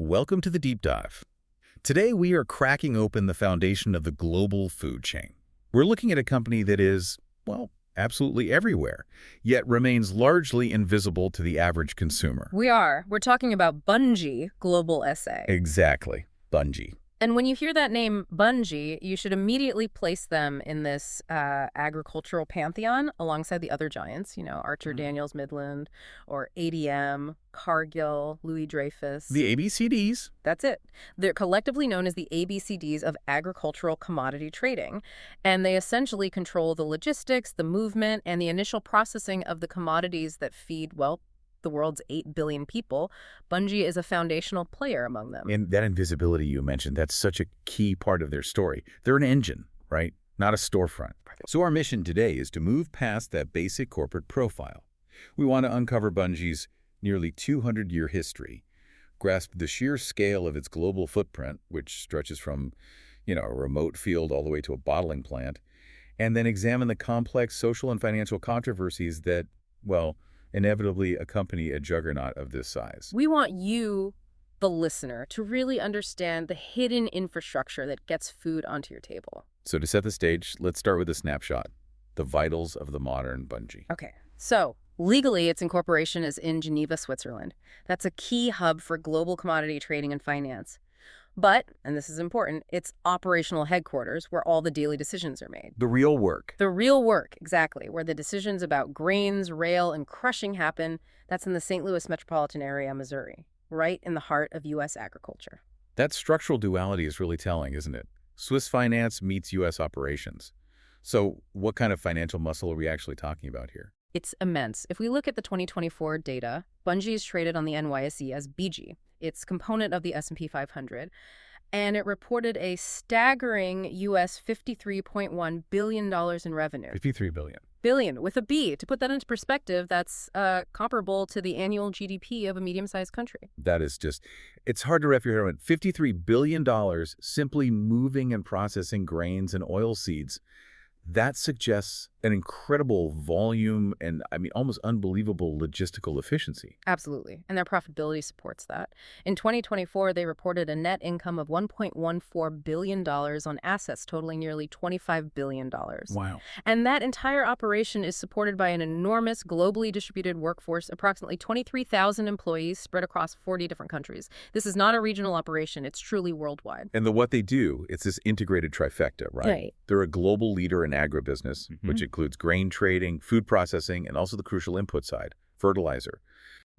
Welcome to the Deep Dive. Today we are cracking open the foundation of the global food chain. We're looking at a company that is, well, absolutely everywhere, yet remains largely invisible to the average consumer. We're talking about Bunge Global SA. Exactly. Bunge. And when you hear that name, Bunge, you should immediately place them in this agricultural pantheon alongside the other giants, Archer Daniels Midland, or ADM, Cargill, Louis Dreyfus. The ABCDs. That's it. They're collectively known as the ABCDs of agricultural commodity trading, and they essentially control the logistics, the movement, and the initial processing of the commodities that feed, the world's 8 billion people. Bunge is a foundational player among them. And that invisibility you mentioned, that's such a key part of their story. They're an engine, right? Not a storefront. So our mission today is to move past that basic corporate profile. We want to uncover Bunge's nearly 200-year history, grasp the sheer scale of its global footprint, which stretches from, a remote field all the way to a bottling plant, and then examine the complex social and financial controversies that, inevitably accompany a juggernaut of this size. We want you, the listener, to really understand the hidden infrastructure that gets food onto your table. So to set the stage, let's start with a snapshot, the vitals of the modern Bunge. Okay, so legally its incorporation is in Geneva, Switzerland. That's a key hub for global commodity trading and finance. But, and this is important, its operational headquarters where all the daily decisions are made. The real work. The real work, exactly, where the decisions about grains, rail, and crushing happen. That's in the St. Louis metropolitan area, Missouri, right in the heart of U.S. agriculture. That structural duality is really telling, isn't it? Swiss finance meets U.S. operations. So what kind of financial muscle are we actually talking about here? It's immense. If we look at the 2024 data, Bunge is traded on the NYSE as BG. It's component of the S&P 500, and it reported a staggering U.S. $53.1 billion in revenue. $53 billion. Billion, with a B. To put that into perspective, that's comparable to the annual GDP of a medium-sized country. That is just, it's hard to wrap your head around. $53 billion simply moving and processing grains and oilseeds. That suggests an incredible volume and, almost unbelievable logistical efficiency. Absolutely. And their profitability supports that. In 2024, they reported a net income of $1.14 billion on assets totaling nearly $25 billion. Wow. And that entire operation is supported by an enormous globally distributed workforce, approximately 23,000 employees spread across 40 different countries. This is not a regional operation. It's truly worldwide. And what they do, it's this integrated trifecta, right? Right. They're a global leader in agribusiness, which includes grain trading, food processing, and also the crucial input side, fertilizer.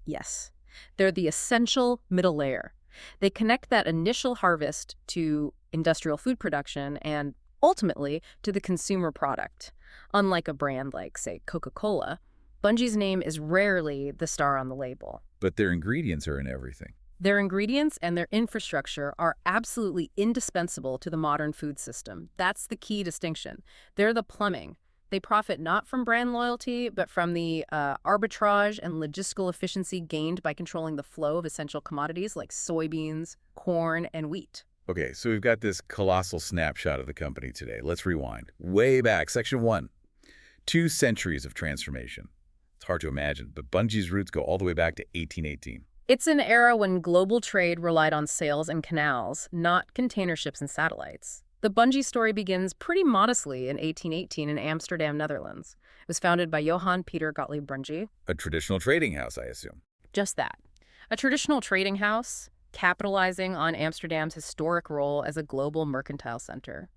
Yes. They're the essential middle layer. They connect that initial harvest to industrial food production and, ultimately, to the consumer product. Unlike a brand like, say, Coca-Cola, Bunge's name is rarely the star on the label. But their ingredients are in everything. Their ingredients and their infrastructure are absolutely indispensable to the modern food system. That's the key distinction. They're the plumbing. They profit not from brand loyalty, but from the arbitrage and logistical efficiency gained by controlling the flow of essential commodities like soybeans, corn, and wheat. Okay, so we've got this colossal snapshot of the company today. Let's rewind. Way back, Section 1. 2 centuries of transformation. It's hard to imagine, but Bunge's roots go all the way back to 1818. It's an era when global trade relied on sails and canals, not container ships and satellites. The Bunge story begins pretty modestly in 1818 in Amsterdam, Netherlands. It was founded by Johann Peter Gottlieb Bunge. A traditional trading house, I assume. Just that. A traditional trading house, capitalizing on Amsterdam's historic role as a global mercantile center.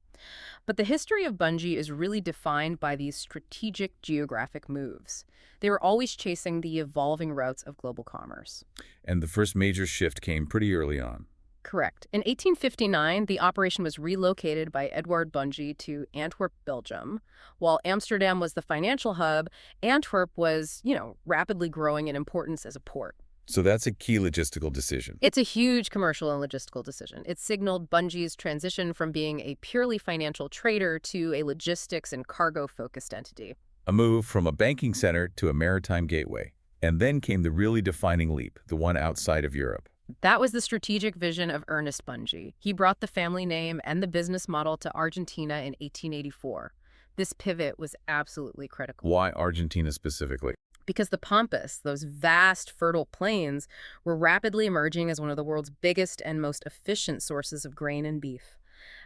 But the history of Bunge is really defined by these strategic geographic moves. They were always chasing the evolving routes of global commerce. And the first major shift came pretty early on. Correct. In 1859, the operation was relocated by Edward Bunge to Antwerp, Belgium. While Amsterdam was the financial hub, Antwerp was, rapidly growing in importance as a port. So that's a key logistical decision. It's a huge commercial and logistical decision. It signaled Bunge's transition from being a purely financial trader to a logistics and cargo-focused entity. A move from a banking center to a maritime gateway. And then came the really defining leap, the one outside of Europe. That was the strategic vision of Ernest Bunge. He brought the family name and the business model to Argentina in 1884. This pivot was absolutely critical. Why Argentina specifically? because the pampas, those vast fertile plains, were rapidly emerging as one of the world's biggest and most efficient sources of grain and beef.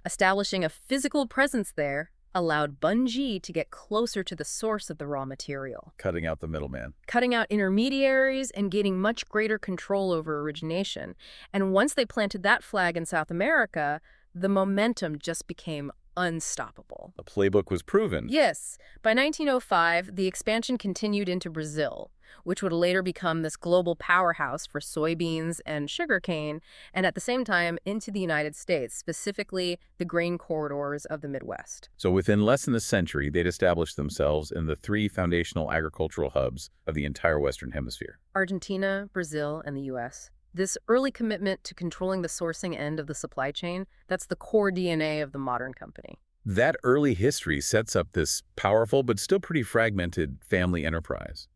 Establishing a physical presence there allowed Bunge to get closer to the source of the raw material, Cutting out the middleman. cutting out intermediaries and gaining much greater control over origination. And once they planted that flag in South America, the momentum just became unstoppable. The playbook was proven. Yes, by 1905, the expansion continued into Brazil, which would later become this global powerhouse for soybeans and sugarcane, and at the same time into the United States, specifically the grain corridors of the Midwest. So within less than a century, they'd established themselves in the three foundational agricultural hubs of the entire Western Hemisphere. Argentina, Brazil, and the U.S. This early commitment to controlling the sourcing end of the supply chain, that's the core DNA of the modern company. That early history sets up this powerful but still pretty fragmented family enterprise.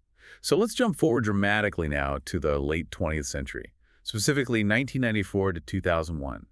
So let's jump forward dramatically now to the late 20th century, specifically 1994 to 2001.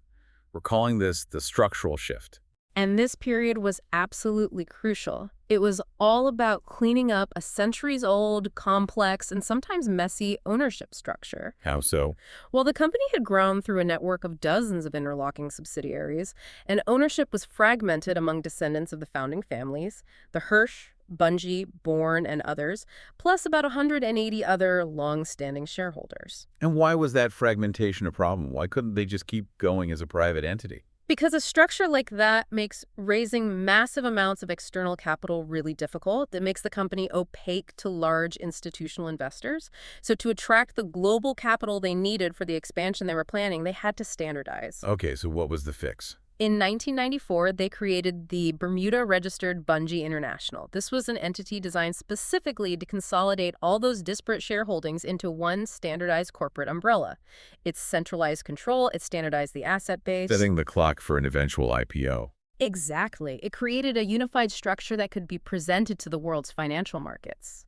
We're calling this the structural shift. And this period was absolutely crucial. It was all about cleaning up a centuries-old, complex, and sometimes messy ownership structure. How so? Well, the company had grown through a network of dozens of interlocking subsidiaries, and ownership was fragmented among descendants of the founding families, the Hirsch, Bunge, Bourne, and others, plus about 180 other long-standing shareholders. And why was that fragmentation a problem? Why couldn't they just keep going as a private entity? Because a structure like that makes raising massive amounts of external capital really difficult. It makes the company opaque to large institutional investors. So to attract the global capital they needed for the expansion they were planning, they had to standardize. Okay, so what was the fix? In 1994, they created the Bermuda-registered Bunge International. This was an entity designed specifically to consolidate all those disparate shareholdings into one standardized corporate umbrella. It centralized control, it standardized the asset base. Setting the clock for an eventual IPO. Exactly. It created a unified structure that could be presented to the world's financial markets.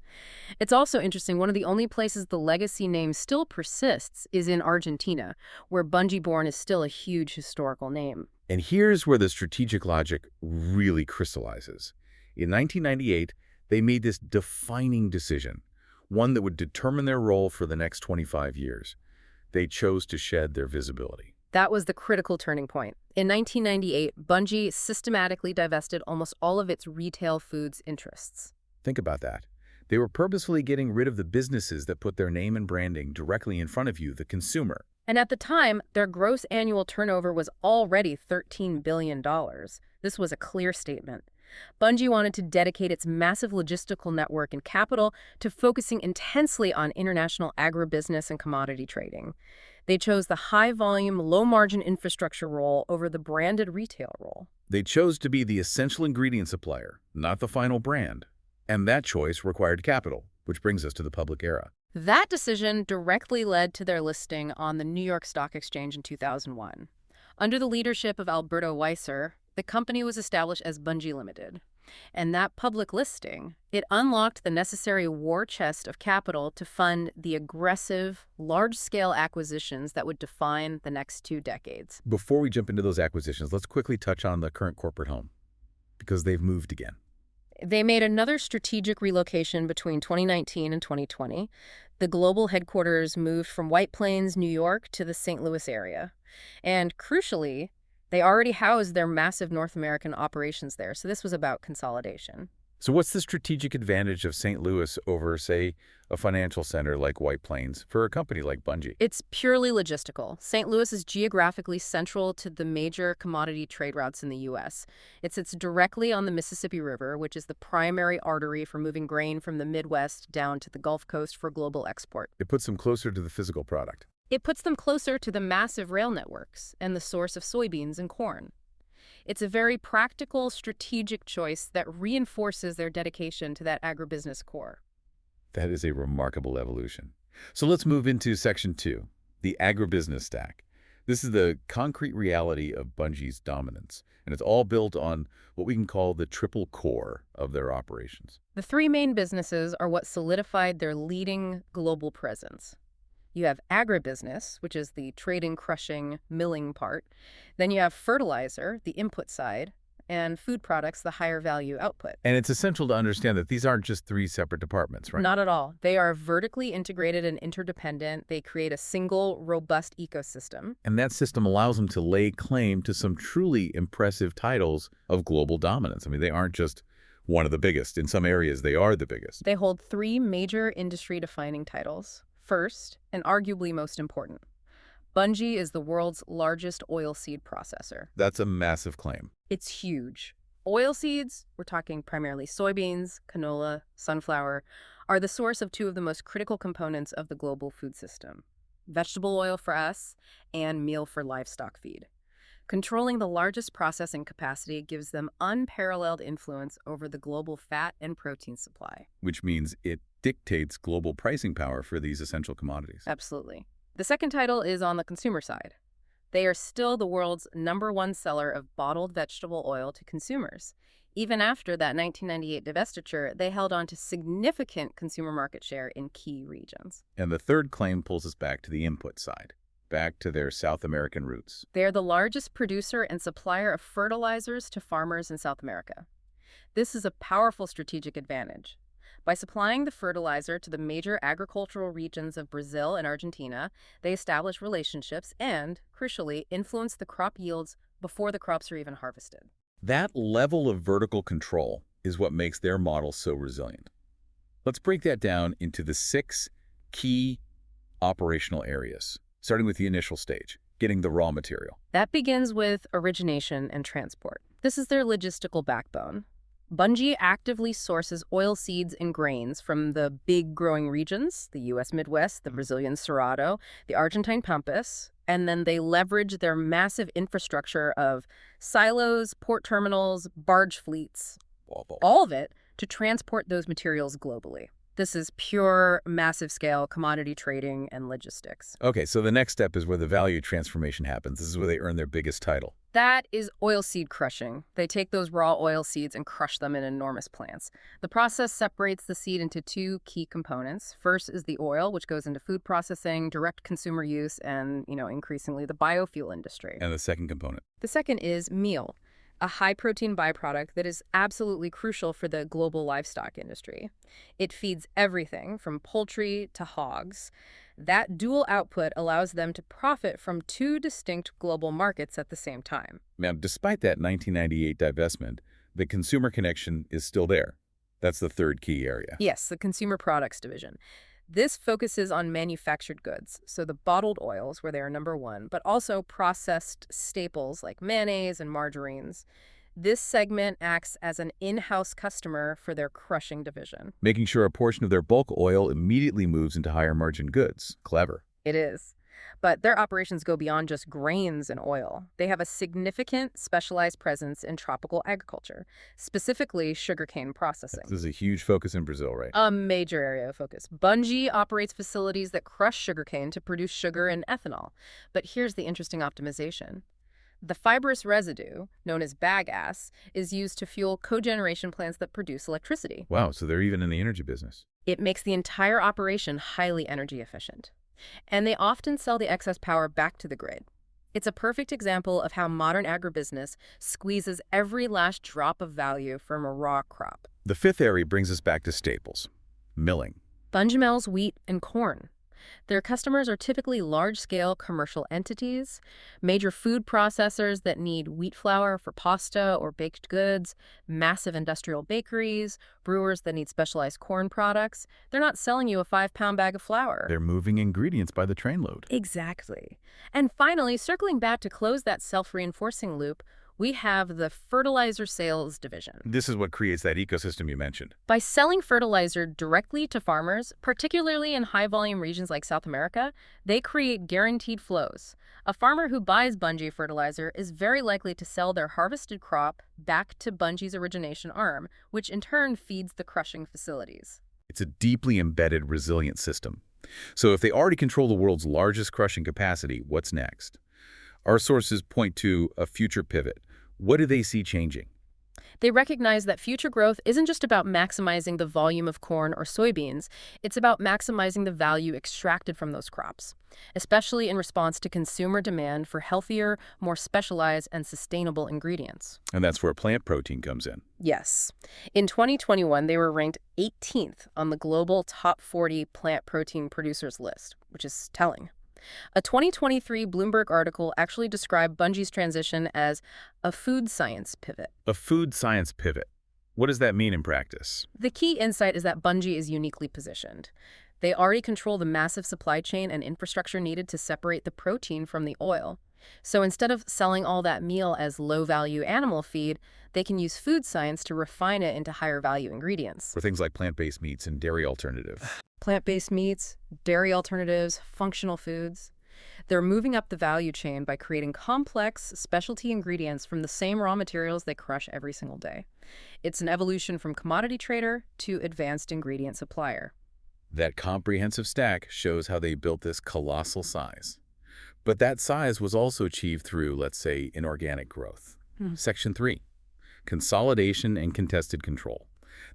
It's also interesting, one of the only places the legacy name still persists is in Argentina, where Bunge Bourne is still a huge historical name. And here's where the strategic logic really crystallizes. In 1998, they made this defining decision, one that would determine their role for the next 25 years. They chose to shed their visibility. That was the critical turning point. In 1998, Bunge systematically divested almost all of its retail foods interests. Think about that. They were purposefully getting rid of the businesses that put their name and branding directly in front of you, the consumer. And at the time, their gross annual turnover was already $13 billion. This was a clear statement. Bunge wanted to dedicate its massive logistical network and capital to focusing intensely on international agribusiness and commodity trading. They chose the high-volume, low-margin infrastructure role over the branded retail role. They chose to be the essential ingredient supplier, not the final brand. And that choice required capital, which brings us to the public era. That decision directly led to their listing on the New York Stock Exchange in 2001. Under the leadership of Alberto Weiser, the company was established as Bunge Limited. And that public listing, it unlocked the necessary war chest of capital to fund the aggressive, large-scale acquisitions that would define the next 2 decades. Before we jump into those acquisitions, let's quickly touch on the current corporate home, because they've moved again. They made another strategic relocation between 2019 and 2020. The global headquarters moved from White Plains, New York, to the St. Louis area. And crucially, they already housed their massive North American operations there, so this was about consolidation. So what's the strategic advantage of St. Louis over, say, a financial center like White Plains for a company like Bunge? It's purely logistical. St. Louis is geographically central to the major commodity trade routes in the U.S. It sits directly on the Mississippi River, which is the primary artery for moving grain from the Midwest down to the Gulf Coast for global export. It puts them closer to the physical product. It puts them closer to the massive rail networks and the source of soybeans and corn. It's a very practical, strategic choice that reinforces their dedication to that agribusiness core. That is a remarkable evolution. So let's move into Section 2, the agribusiness stack. This is the concrete reality of Bunge's dominance, and it's all built on what we can call the triple core of their operations. The 3 main businesses are what solidified their leading global presence. You have agribusiness, which is the trading, crushing, milling part. Then you have fertilizer, the input side. and food products the higher value output. And it's essential to understand that these aren't just three separate departments, right? Not at all. They are vertically integrated and interdependent. They create a single, robust ecosystem. And that system allows them to lay claim to some truly impressive titles of global dominance. I mean, they aren't just one of the biggest. In some areas, they are the biggest. They hold three major industry-defining titles. First, and arguably most important, Bunge is the world's largest oilseed processor. That's a massive claim. It's huge. Oilseeds, we're talking primarily soybeans, canola, sunflower, are the source of two of the most critical components of the global food system: vegetable oil for us and meal for livestock feed. Controlling the largest processing capacity gives them unparalleled influence over the global fat and protein supply. Which means it dictates global pricing power for these essential commodities. Absolutely. The second title is on the consumer side. They are still the world's #1 seller of bottled vegetable oil to consumers. Even after that 1998 divestiture, they held on to significant consumer market share in key regions. And the third claim pulls us back to the input side, back to their South American roots. They are the largest producer and supplier of fertilizers to farmers in South America. This is a powerful strategic advantage. By supplying the fertilizer to the major agricultural regions of Brazil and Argentina, they establish relationships and, crucially, influence the crop yields before the crops are even harvested. That level of vertical control is what makes their model so resilient. Let's break that down into the 6 key operational areas, starting with the initial stage, getting the raw material. That begins with origination and transport. This is their logistical backbone. Bunge actively sources oil seeds and grains from the big growing regions, the U.S. Midwest, the Brazilian Cerrado, the Argentine Pampas, and then they leverage their massive infrastructure of silos, port terminals, barge fleets, all of it, to transport those materials globally. This is pure, massive-scale commodity trading and logistics. Okay, so the next step is where the value transformation happens. This is where they earn their biggest title. That is oilseed crushing. They take those raw oil seeds and crush them in enormous plants. The process separates the seed into 2 key components. First is the oil, which goes into food processing, direct consumer use, and, increasingly the biofuel industry. And the second component? The second is meal, a high-protein byproduct that is absolutely crucial for the global livestock industry. It feeds everything from poultry to hogs. That dual output allows them to profit from 2 distinct global markets at the same time. Now, despite that 1998 divestment, the consumer connection is still there. That's the third key area. Yes, the consumer products division. This focuses on manufactured goods, so the bottled oils, where they are #1, but also processed staples like mayonnaise and margarines. This segment acts as an in-house customer for their crushing division. Making sure a portion of their bulk oil immediately moves into higher margin goods. Clever. It is. But their operations go beyond just grains and oil. They have a significant specialized presence in tropical agriculture, specifically sugarcane processing. This is a huge focus in Brazil, right? A major area of focus. Bunge operates facilities that crush sugarcane to produce sugar and ethanol. But here's the interesting optimization. The fibrous residue, known as bagasse, is used to fuel cogeneration plants that produce electricity. Wow, so they're even in the energy business. It makes the entire operation highly energy efficient. And they often sell the excess power back to the grid. It's a perfect example of how modern agribusiness squeezes every last drop of value from a raw crop. The 5th area brings us back to staples. Milling. Bunge mills wheat and corn. Their customers are typically large-scale commercial entities, major food processors that need wheat flour for pasta or baked goods, massive industrial bakeries, brewers that need specialized corn products. They're not selling you a 5-pound bag of flour. They're moving ingredients by the trainload. Exactly. And finally, circling back to close that self-reinforcing loop, we have the fertilizer sales division. This is what creates that ecosystem you mentioned. By selling fertilizer directly to farmers, particularly in high-volume regions like South America, they create guaranteed flows. A farmer who buys Bunge fertilizer is very likely to sell their harvested crop back to Bunge's origination arm, which in turn feeds the crushing facilities. It's a deeply embedded, resilient system. So if they already control the world's largest crushing capacity, what's next? Our sources point to a future pivot. What do they see changing? They recognize that future growth isn't just about maximizing the volume of corn or soybeans, it's about maximizing the value extracted from those crops, especially in response to consumer demand for healthier, more specialized, and sustainable ingredients. And that's where plant protein comes in. Yes. In 2021, they were ranked 18th on the global top 40 plant protein producers list, which is telling. A 2023 Bloomberg article actually described Bunge's transition as a food science pivot. A food science pivot. What does that mean in practice? The key insight is that Bunge is uniquely positioned. They already control the massive supply chain and infrastructure needed to separate the protein from the oil. So instead of selling all that meal as low-value animal feed, they can use food science to refine it into higher-value ingredients. For things like plant-based meats and dairy alternatives. Plant-based meats, dairy alternatives, functional foods. They're moving up the value chain by creating complex, specialty ingredients from the same raw materials they crush every single day. It's an evolution from commodity trader to advanced ingredient supplier. That comprehensive stack shows how they built this colossal size. But that size was also achieved through, let's say, inorganic growth. Section 3, consolidation and contested control.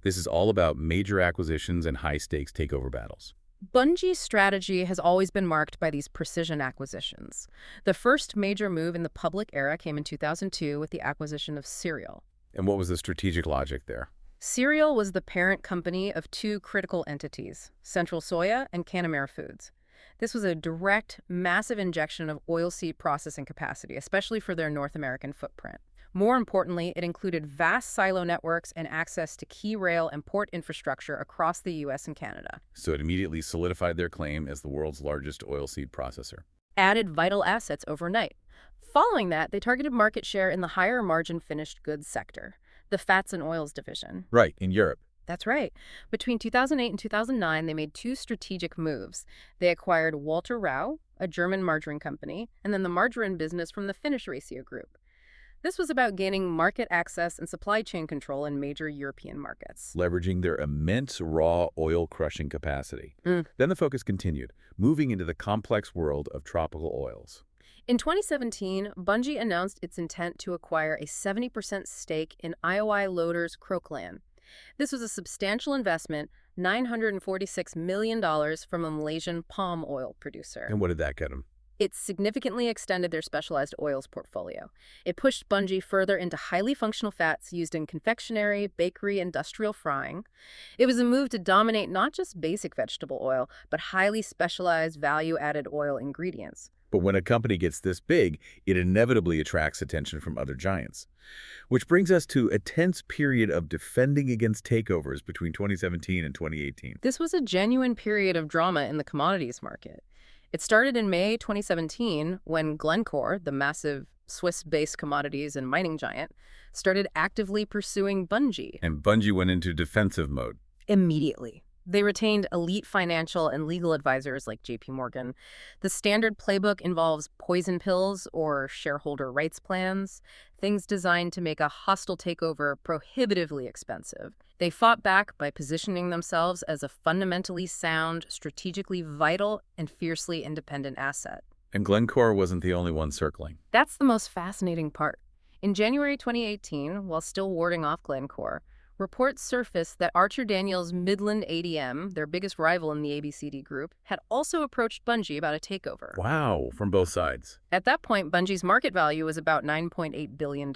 This is all about major acquisitions and high-stakes takeover battles. Bunge's strategy has always been marked by these precision acquisitions. The first major move in the public era came in 2002 with the acquisition of cereal. And what was the strategic logic there? Cereal was the parent company of two critical entities, Central Soya and Canamere Foods. This was a direct, massive injection of oilseed processing capacity, especially for their North American footprint. More importantly, it included vast silo networks and access to key rail and port infrastructure across the U.S. and Canada. So it immediately solidified their claim as the world's largest oilseed processor. Added vital assets overnight. Following that, they targeted market share in the higher-margin finished goods sector, the fats and oils division. Right, in Europe. That's right. Between 2008 and 2009, they made two strategic moves. They acquired Walter Rau, a German margarine company, and then the margarine business from the Finnish Ratio Group. This was about gaining market access and supply chain control in major European markets. Leveraging their immense raw oil crushing capacity. Then the focus continued, moving into the complex world of tropical oils. In 2017, Bunge announced its intent to acquire a 70% stake in IOI Loader's Croqueland. This was a substantial investment, $946 million from a Malaysian palm oil producer. And what did that get them? It significantly extended their specialized oils portfolio. It pushed Bunge further into highly functional fats used in confectionery, bakery, industrial frying. It was a move to dominate not just basic vegetable oil, but highly specialized value-added oil ingredients. But when a company gets this big, it inevitably attracts attention from other giants. Which brings us to a tense period of defending against takeovers between 2017 and 2018. This was a genuine period of drama in the commodities market. It started in May 2017 when Glencore, the massive Swiss-based commodities and mining giant, started actively pursuing Bunge. And Bunge went into defensive mode. Immediately. They retained elite financial and legal advisors like J.P. Morgan. The standard playbook involves poison pills or shareholder rights plans, things designed to make a hostile takeover prohibitively expensive. They fought back by positioning themselves as a fundamentally sound, strategically vital, and fiercely independent asset. And Glencore wasn't the only one circling. That's the most fascinating part. In January 2018, while still warding off Glencore, reports surfaced that Archer Daniels' Midland ADM, their biggest rival in the ABCD group, had also approached Bunge about a takeover. Wow, from both sides. At that point, Bunge's market value was about $9.8 billion.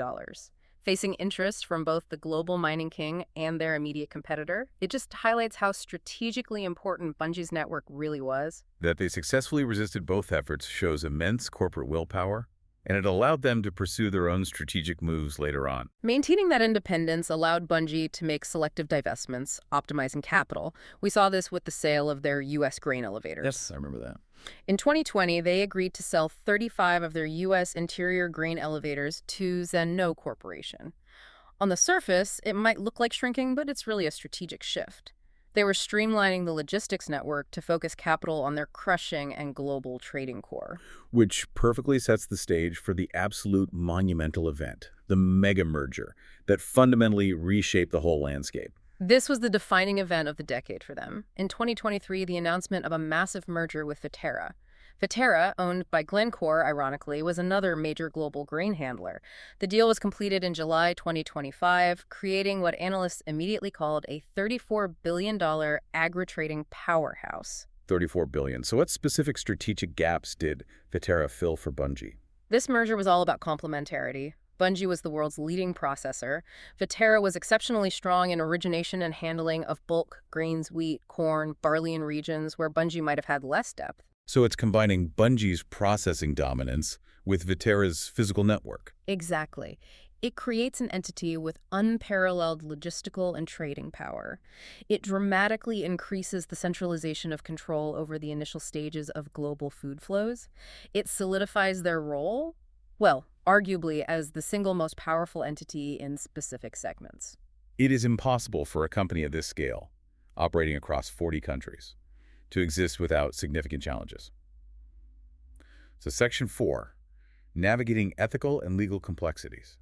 Facing interest from both the global mining king and their immediate competitor, it just highlights how strategically important Bunge's network really was. That they successfully resisted both efforts shows immense corporate willpower, and it allowed them to pursue their own strategic moves later on. Maintaining that independence allowed Bunge to make selective divestments, optimizing capital. We saw this with the sale of their U.S. grain elevators. Yes, I remember that. In 2020, they agreed to sell 35 of their U.S. interior grain elevators to Zenno Corporation. On the surface, it might look like shrinking, but it's really a strategic shift. They were streamlining the logistics network to focus capital on their crushing and global trading core. Which perfectly sets the stage for the absolute monumental event, the mega merger, that fundamentally reshaped the whole landscape. This was the defining event of the decade for them. In 2023, the announcement of a massive merger with Viterra. Viterra, owned by Glencore, ironically, was another major global grain handler. The deal was completed in July 2025, creating what analysts immediately called a $34 billion agri-trading powerhouse. $34 billion. So what specific strategic gaps did Viterra fill for Bunge? This merger was all about complementarity. Bunge was the world's leading processor. Viterra was exceptionally strong in origination and handling of bulk grains, wheat, corn, barley in regions where Bunge might have had less depth. So it's combining Bunge's processing dominance with Viterra's physical network. Exactly. It creates an entity with unparalleled logistical and trading power. It dramatically increases the centralization of control over the initial stages of global food flows. It solidifies their role, well, arguably as the single most powerful entity in specific segments. It is impossible for a company of this scale, operating across 40 countries, to exist without significant challenges. So Section 4, navigating ethical and legal complexities.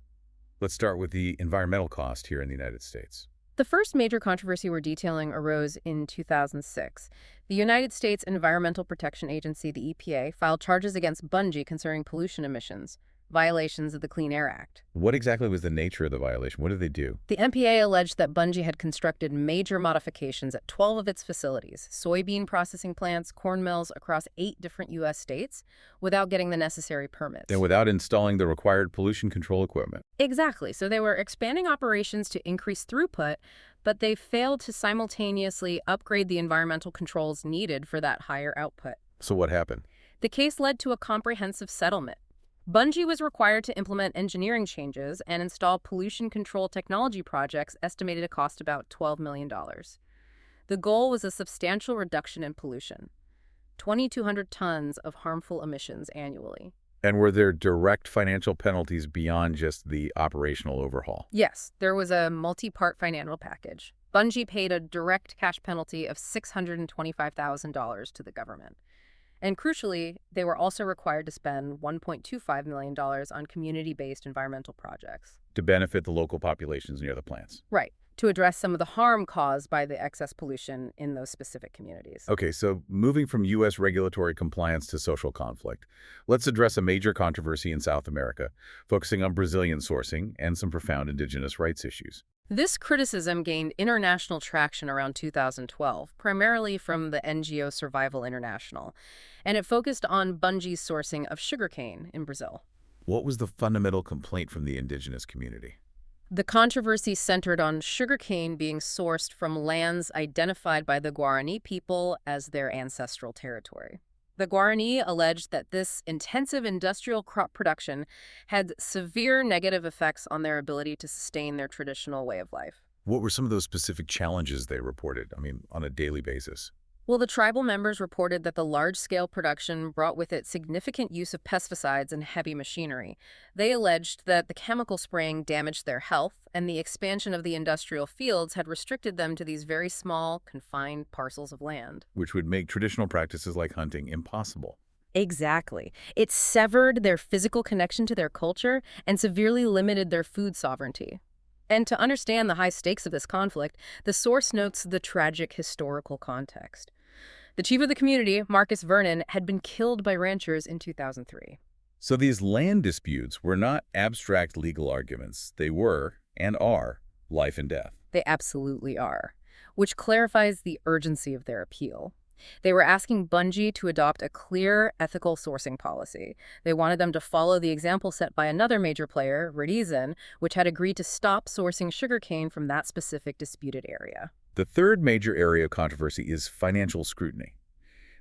Let's start with the environmental cost here in the United States. The first major controversy we're detailing arose in 2006. The United States Environmental Protection Agency, the EPA, filed charges against Bunge concerning pollution emissions, violations of the Clean Air Act. What exactly was the nature of the violation? What did they do? The MPA alleged that Bunge had constructed major modifications at 12 of its facilities, soybean processing plants, corn mills across 8 different U.S. states, without getting the necessary permits. And without installing the required pollution control equipment. Exactly. So they were expanding operations to increase throughput, but they failed to simultaneously upgrade the environmental controls needed for that higher output. So what happened? The case led to a comprehensive settlement. Bunge was required to implement engineering changes and install pollution control technology projects estimated to cost about $12 million. The goal was a substantial reduction in pollution, 2,200 tons of harmful emissions annually. And were there direct financial penalties beyond just the operational overhaul? Yes, there was a multi-part financial package. Bunge paid a direct cash penalty of $625,000 to the government. And crucially, they were also required to spend $1.25 million on community-based environmental projects. To benefit the local populations near the plants. Right, to address some of the harm caused by the excess pollution in those specific communities. Okay, so moving from U.S. regulatory compliance to social conflict, let's address a major controversy in South America, focusing on Brazilian sourcing and some profound indigenous rights issues. This criticism gained international traction around 2012, primarily from the NGO Survival International, and it focused on Bunge's sourcing of sugarcane in Brazil. What was the fundamental complaint from the indigenous community? The controversy centered on sugarcane being sourced from lands identified by the Guaraní people as their ancestral territory. The Guaraní alleged that this intensive industrial crop production had severe negative effects on their ability to sustain their traditional way of life. What were some of those specific challenges they reported, on a daily basis? Well, the tribal members reported that the large-scale production brought with it significant use of pesticides and heavy machinery. They alleged that the chemical spraying damaged their health, and the expansion of the industrial fields had restricted them to these very small, confined parcels of land. Which would make traditional practices like hunting impossible. Exactly. It severed their physical connection to their culture and severely limited their food sovereignty. And to understand the high stakes of this conflict, the source notes the tragic historical context. The chief of the community, Marcus Vernon, had been killed by ranchers in 2003. So these land disputes were not abstract legal arguments. They were, and are, life and death. They absolutely are, which clarifies the urgency of their appeal. They were asking Bunge to adopt a clear ethical sourcing policy. They wanted them to follow the example set by another major player, Raisin, which had agreed to stop sourcing sugarcane from that specific disputed area. The third major area of controversy is financial scrutiny.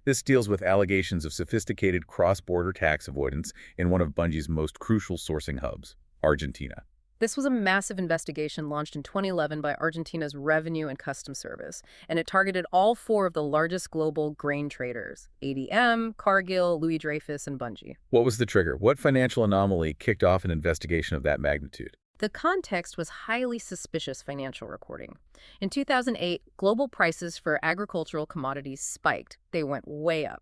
This deals with allegations of sophisticated cross-border tax avoidance in one of Bunge's most crucial sourcing hubs, Argentina. This was a massive investigation launched in 2011 by Argentina's Revenue and Customs Service, and it targeted all 4 of the largest global grain traders, ADM, Cargill, Louis Dreyfus, and Bunge. What was the trigger? What financial anomaly kicked off an investigation of that magnitude? The context was highly suspicious financial reporting. In 2008, global prices for agricultural commodities spiked. They went way up.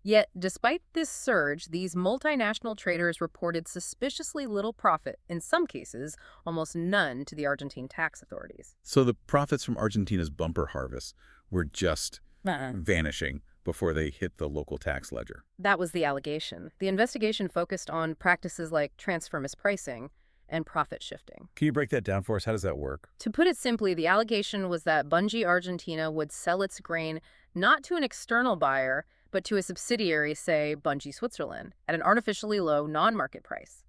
Yet, despite this surge, these multinational traders reported suspiciously little profit, in some cases, almost none to the Argentine tax authorities. So the profits from Argentina's bumper harvest were just vanishing before they hit the local tax ledger. That was the allegation. The investigation focused on practices like transfer mispricing and profit shifting. Can you break that down for us? How does that work? To put it simply, the allegation was that Bunge Argentina would sell its grain not to an external buyer, but to a subsidiary, say Bunge Switzerland, at an artificially low non-market price.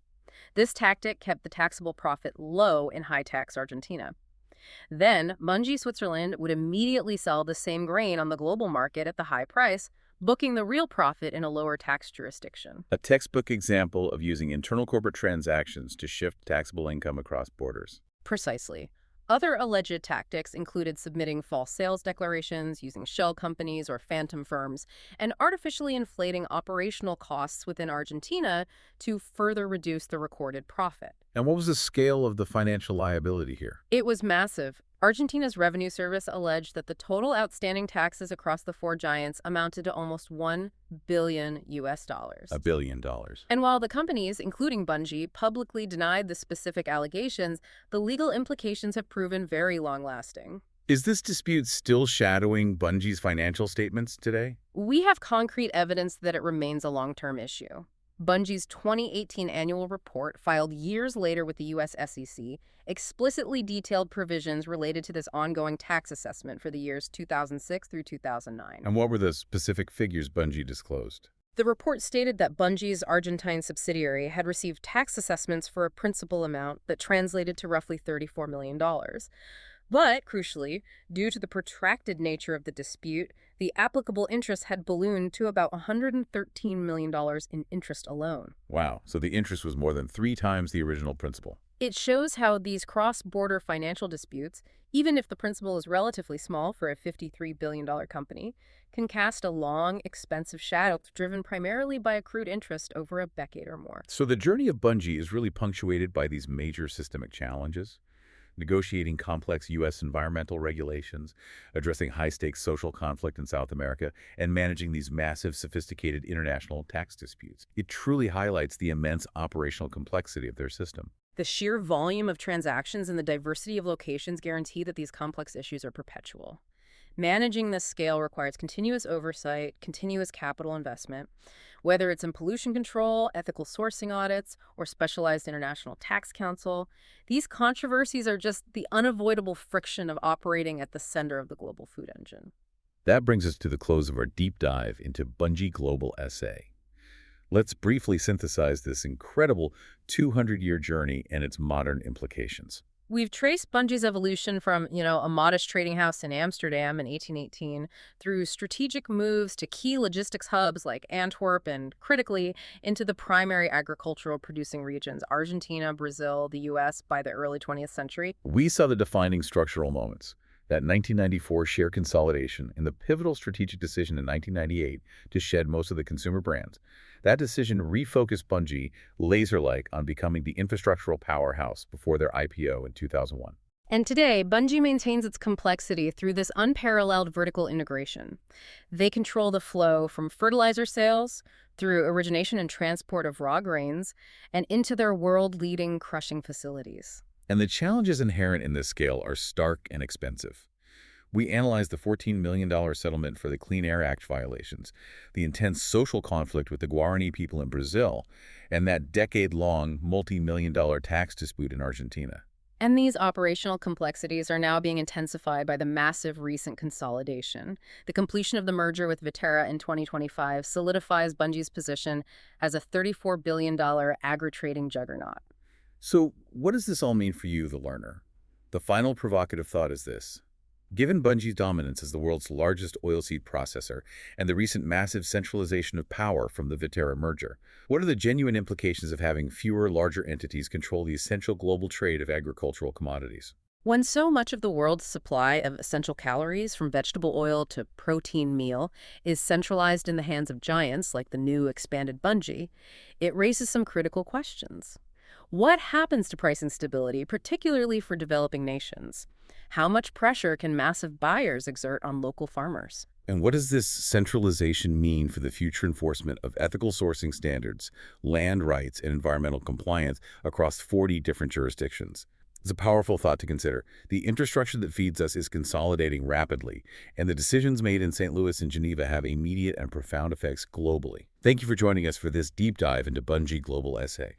This tactic kept the taxable profit low in high-tax Argentina. Then, Bunge Switzerland would immediately sell the same grain on the global market at the high price, booking the real profit in a lower tax jurisdiction. A textbook example of using internal corporate transactions to shift taxable income across borders. Precisely. Other alleged tactics included submitting false sales declarations, using shell companies or phantom firms, and artificially inflating operational costs within Argentina to further reduce the recorded profit. And what was the scale of the financial liability here? It was massive. Argentina's revenue service alleged that the total outstanding taxes across the four giants amounted to almost $1 billion. $1 billion. And while the companies, including Bunge, publicly denied the specific allegations, the legal implications have proven very long-lasting. Is this dispute still shadowing Bunge's financial statements today? We have concrete evidence that it remains a long-term issue. Bunge's 2018 annual report, filed years later with the U.S. SEC, explicitly detailed provisions related to this ongoing tax assessment for the years 2006 through 2009. And what were the specific figures Bunge disclosed? The report stated that Bunge's Argentine subsidiary had received tax assessments for a principal amount that translated to roughly $34 million. But, crucially, due to the protracted nature of the dispute, the applicable interest had ballooned to about $113 million in interest alone. Wow, so the interest was more than 3 times the original principal. It shows how these cross-border financial disputes, even if the principal is relatively small for a $53 billion company, can cast a long, expensive shadow driven primarily by accrued interest over a decade or more. So the journey of Bunge is really punctuated by these major systemic challenges. Negotiating complex U.S. environmental regulations, addressing high-stakes social conflict in South America, and managing these massive, sophisticated international tax disputes. It truly highlights the immense operational complexity of their system. The sheer volume of transactions and the diversity of locations guarantee that these complex issues are perpetual. Managing this scale requires continuous oversight, continuous capital investment, whether it's in pollution control, ethical sourcing audits, or specialized international tax counsel. These controversies are just the unavoidable friction of operating at the center of the global food engine. That brings us to the close of our deep dive into Bunge Global SA. Let's briefly synthesize this incredible 200-year journey and its modern implications. We've traced Bunge's evolution from, a modest trading house in Amsterdam in 1818 through strategic moves to key logistics hubs like Antwerp and, critically, into the primary agricultural producing regions, Argentina, Brazil, the U.S. by the early 20th century. We saw the defining structural moments, that 1994 share consolidation and the pivotal strategic decision in 1998 to shed most of the consumer brands. That decision refocused Bunge laser-like on becoming the infrastructural powerhouse before their IPO in 2001. And today, Bunge maintains its complexity through this unparalleled vertical integration. They control the flow from fertilizer sales through origination and transport of raw grains and into their world-leading crushing facilities. And the challenges inherent in this scale are stark and expensive. We analyzed the $14 million settlement for the Clean Air Act violations, the intense social conflict with the Guaraní people in Brazil, and that decade-long, multi-million-dollar tax dispute in Argentina. And these operational complexities are now being intensified by the massive recent consolidation. The completion of the merger with Viterra in 2025 solidifies Bunge's position as a $34 billion agri-trading juggernaut. So what does this all mean for you, the learner? The final provocative thought is this. Given Bunge's dominance as the world's largest oilseed processor and the recent massive centralization of power from the Viterra merger, what are the genuine implications of having fewer, larger entities control the essential global trade of agricultural commodities? When so much of the world's supply of essential calories, from vegetable oil to protein meal, is centralized in the hands of giants like the new expanded Bunge, it raises some critical questions. What happens to pricing stability, particularly for developing nations? How much pressure can massive buyers exert on local farmers? And what does this centralization mean for the future enforcement of ethical sourcing standards, land rights, and environmental compliance across 40 different jurisdictions? It's a powerful thought to consider. The infrastructure that feeds us is consolidating rapidly, and the decisions made in St. Louis and Geneva have immediate and profound effects globally. Thank you for joining us for this deep dive into Bunge Global essay.